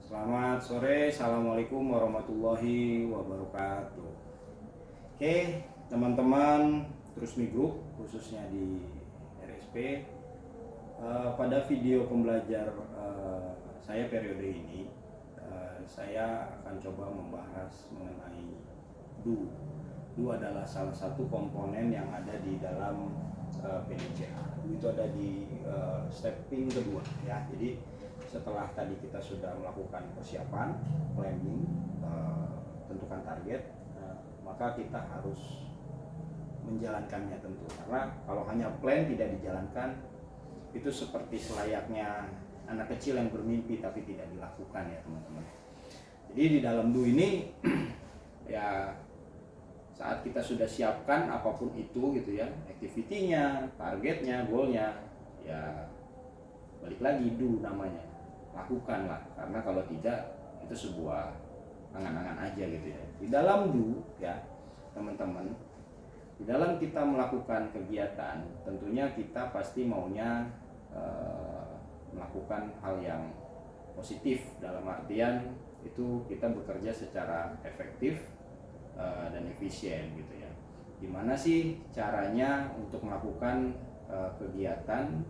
Selamat sore, Assalamualaikum warahmatullahi wabarakatuh. Oke, teman-teman Trust Me Group, khususnya di RSP, pada video pembelajar saya periode ini, saya akan coba membahas mengenai DO. DO adalah salah satu komponen yang ada di dalam PDCA. DO itu ada di stepping kedua, ya. Jadi setelah tadi kita sudah melakukan persiapan, planning, tentukan target, maka kita harus menjalankannya tentu. Karena kalau hanya plan tidak dijalankan, itu seperti selayaknya anak kecil yang bermimpi tapi tidak dilakukan, ya teman-teman. Jadi di dalam DO ini ya saat kita sudah siapkan apapun itu gitu ya, activity-nya, targetnya, goalnya, ya balik lagi DO namanya. Lakukanlah, karena kalau tidak itu sebuah angan-angan aja gitu ya. Di dalam DO ya teman-teman, di dalam kita melakukan kegiatan tentunya kita pasti maunya melakukan hal yang positif, dalam artian itu kita bekerja secara efektif dan efisien gitu ya. Gimana sih caranya untuk melakukan kegiatan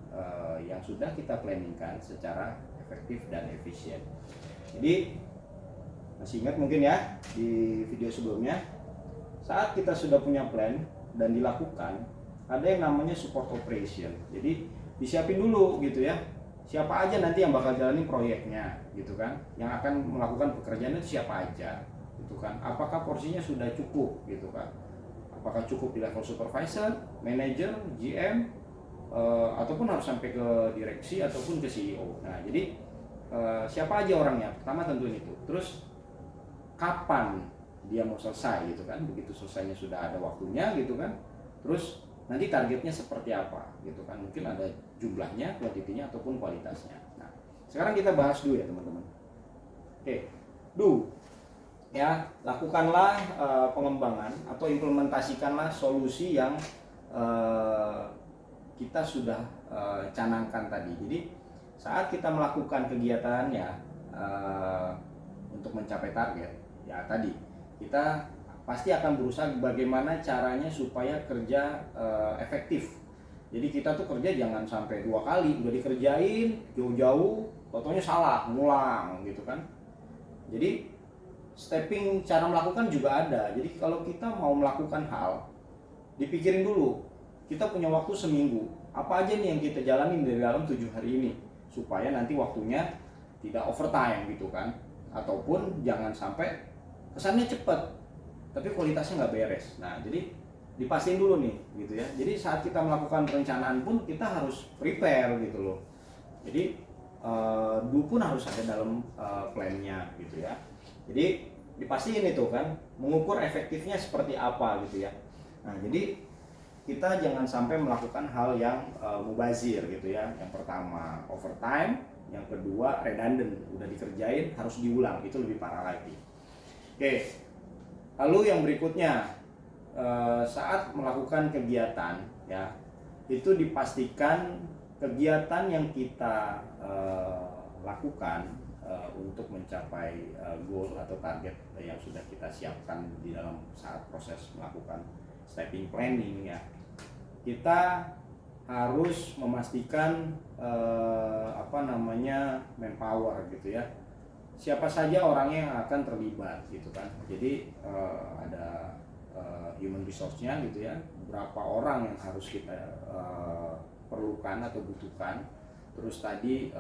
yang sudah kita planningkan secara efektif dan efisien. Jadi masih ingat mungkin ya di video sebelumnya, saat kita sudah punya plan dan dilakukan, ada yang namanya support operation. Jadi disiapin dulu gitu ya, siapa aja nanti yang bakal jalanin proyeknya gitu kan, yang akan melakukan pekerjaan itu siapa aja gitu kan, apakah porsinya sudah cukup gitu kan, apakah cukup di level supervisor, manager, GM, ataupun harus sampai ke direksi ataupun ke CEO. Nah, jadi siapa aja orangnya? Pertama tentuin itu. Terus kapan dia mau selesai gitu kan? Begitu selesainya sudah ada waktunya gitu kan. Terus nanti targetnya seperti apa gitu kan? Mungkin ada jumlahnya, kuantitinya ataupun kualitasnya. Nah, sekarang kita bahas dulu ya teman-teman. Oke, dulu ya lakukanlah pengembangan atau implementasikanlah solusi yang kita sudah canangkan tadi. Jadi saat kita melakukan kegiatan ya untuk mencapai target ya tadi, kita pasti akan berusaha bagaimana caranya supaya kerja efektif. Jadi kita tuh kerja jangan sampai 2 kali udah dikerjain jauh-jauh, totonya salah, ngulang gitu kan. Jadi stepping cara melakukan juga ada. Jadi kalau kita mau melakukan hal, dipikirin dulu. Kita punya waktu seminggu, apa aja nih yang kita jalanin dari dalam 7 hari ini, supaya nanti waktunya tidak overtime gitu kan, ataupun jangan sampai kesannya cepet tapi kualitasnya nggak beres. Nah, jadi dipastiin dulu nih gitu ya. Jadi saat kita melakukan perencanaan pun kita harus prepare gitu loh. Jadi DO pun harus ada dalam plannya gitu ya. Jadi dipastiin itu kan, mengukur efektifnya seperti apa gitu ya. Nah, jadi kita jangan sampai melakukan hal yang mubazir gitu ya. Yang pertama overtime, yang kedua redundant, udah dikerjain harus diulang, itu lebih parah lagi. Oke, lalu yang berikutnya saat melakukan kegiatan ya, itu dipastikan kegiatan yang kita lakukan untuk mencapai goal atau target yang sudah kita siapkan di dalam saat proses melakukan stepping planning ya, kita harus memastikan manpower gitu ya, siapa saja orangnya yang akan terlibat gitu kan. Jadi ada human resource-nya gitu ya, berapa orang yang harus kita perlukan atau butuhkan. Terus tadi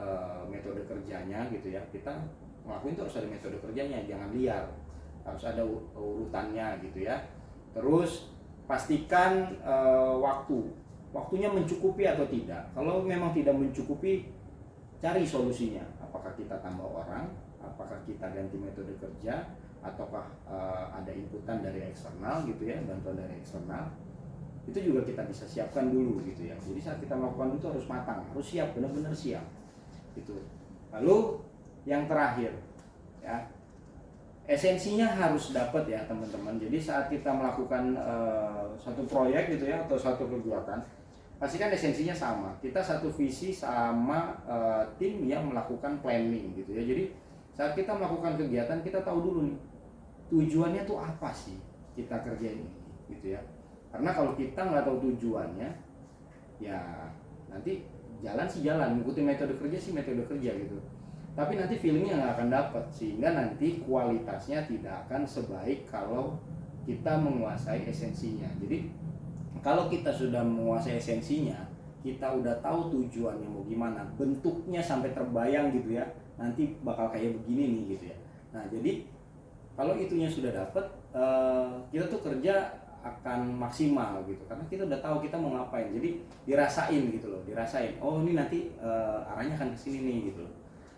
metode kerjanya gitu ya, kita ngelakuin itu harus ada metode kerjanya, jangan liar, harus ada urutannya gitu ya. Terus pastikan waktunya mencukupi atau tidak. Kalau memang tidak mencukupi, cari solusinya. Apakah kita tambah orang, apakah kita ganti metode kerja, ataukah ada inputan dari eksternal gitu ya, bantuan dari eksternal. Itu juga kita bisa siapkan dulu gitu ya. Jadi saat kita melakukan itu harus matang, harus siap, benar-benar siap gitu. Lalu yang terakhir ya, esensinya harus dapat ya teman-teman. Jadi saat kita melakukan satu proyek gitu ya, atau satu kegiatan, pastikan esensinya sama. Kita satu visi sama tim yang melakukan planning gitu ya. Jadi saat kita melakukan kegiatan, kita tahu dulu nih tujuannya tuh apa sih kita kerjain ini gitu ya. Karena kalau kita nggak tahu tujuannya, ya nanti jalan sih jalan, ngikutin metode kerja sih metode kerja gitu. Tapi nanti feelingnya nggak akan dapat, sehingga nanti kualitasnya tidak akan sebaik kalau kita menguasai esensinya. Jadi kalau kita sudah menguasai esensinya, kita udah tahu tujuannya mau gimana, bentuknya sampai terbayang gitu ya, nanti bakal kayak begini nih gitu ya. Nah jadi kalau itunya sudah dapat, kita tuh kerja akan maksimal gitu, karena kita udah tahu kita mau ngapain. Jadi dirasain gitu loh, dirasain. Oh ini nanti arahnya akan kesini nih gitu loh.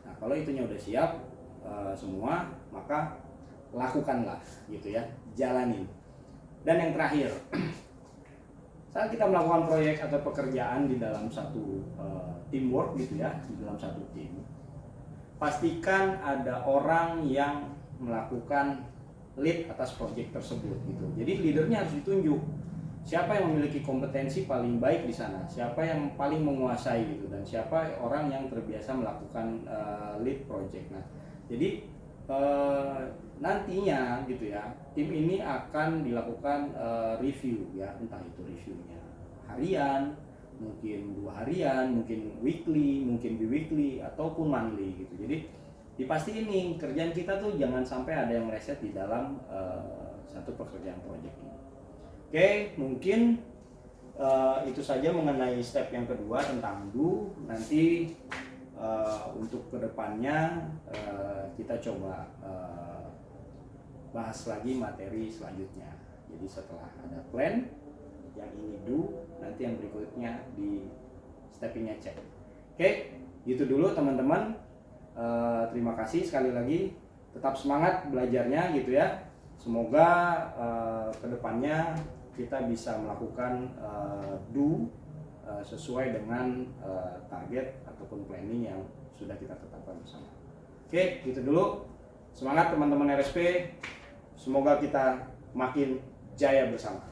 Nah kalau itunya udah siap semua, maka lakukanlah gitu ya, jalanin. Dan yang terakhir, saat kita melakukan proyek atau pekerjaan di dalam satu teamwork gitu ya, di dalam satu tim, pastikan ada orang yang melakukan lead atas proyek tersebut gitu. Jadi leadernya harus ditunjuk. Siapa yang memiliki kompetensi paling baik di sana, siapa yang paling menguasai gitu, dan siapa orang yang terbiasa melakukan lead project. Nah, jadi nantinya gitu ya, tim ini akan dilakukan review ya, entah itu reviewnya harian, mungkin 2 harian, mungkin weekly, mungkin bi-weekly ataupun monthly gitu. Jadi dipastiin nih kerjaan kita tuh jangan sampai ada yang meleset di dalam satu pekerjaan proyek ini. Oke, mungkin itu saja mengenai step yang kedua tentang do. Nanti untuk kedepannya kita coba bahas lagi materi selanjutnya. Jadi setelah ada plan, yang ini do, nanti yang berikutnya di steppingnya cek. Oke, gitu dulu teman-teman. Terima kasih sekali lagi. Tetap semangat belajarnya gitu ya. Semoga kedepannya kita bisa melakukan do sesuai dengan target ataupun planning yang sudah kita tetapkan bersama. Oke, gitu dulu. Semangat teman-teman RSP. Semoga kita makin jaya bersama.